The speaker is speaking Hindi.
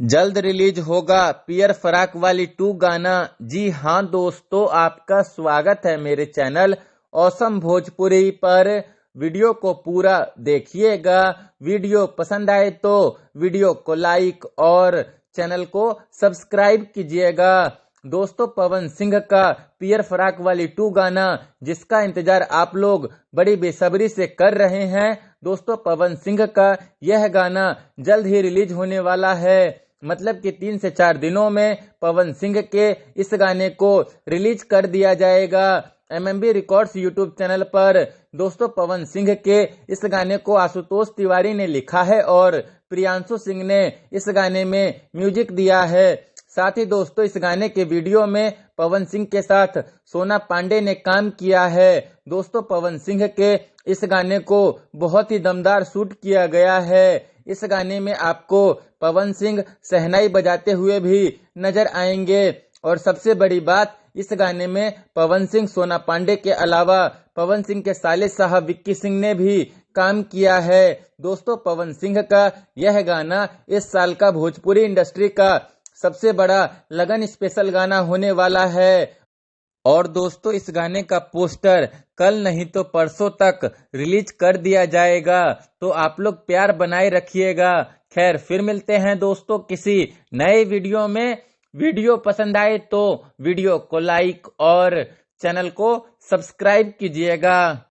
जल्द रिलीज होगा पियर फराक वाली 2 गाना। जी हाँ दोस्तों, आपका स्वागत है मेरे चैनल ऑसम भोजपुरी पर। वीडियो को पूरा देखिएगा। वीडियो पसंद आए तो वीडियो को लाइक और चैनल को सब्सक्राइब कीजिएगा। दोस्तों, पवन सिंह का पियर फराक वाली 2 गाना, जिसका इंतजार आप लोग बड़ी बेसब्री से कर रहे हैं। दोस्तों, पवन सिंह का यह गाना जल्द ही रिलीज होने वाला है। मतलब कि 3 से 4 दिनों में पवन सिंह के इस गाने को रिलीज कर दिया जाएगा एमएमबी रिकॉर्ड्स यूट्यूब चैनल पर। दोस्तों, पवन सिंह के इस गाने को आशुतोष तिवारी ने लिखा है और प्रियांशु सिंह ने इस गाने में म्यूजिक दिया है। साथ ही दोस्तों, इस गाने के वीडियो में पवन सिंह के साथ सोना पांडे ने काम किया है। दोस्तों, पवन सिंह के इस गाने को बहुत ही दमदार शूट किया गया है। इस गाने में आपको पवन सिंह शहनाई बजाते हुए भी नजर आएंगे। और सबसे बड़ी बात, इस गाने में पवन सिंह, सोना पांडे के अलावा पवन सिंह के साले साहब विक्की सिंह ने भी काम किया है। दोस्तों, पवन सिंह का यह गाना इस साल का भोजपुरी इंडस्ट्री का सबसे बड़ा लगन स्पेशल गाना होने वाला है। और दोस्तों, इस गाने का पोस्टर कल नहीं तो परसों तक रिलीज कर दिया जाएगा, तो आप लोग प्यार बनाए रखिएगा। खैर, फिर मिलते हैं दोस्तों किसी नए वीडियो में। वीडियो पसंद आए तो वीडियो को लाइक और चैनल को सब्सक्राइब कीजिएगा।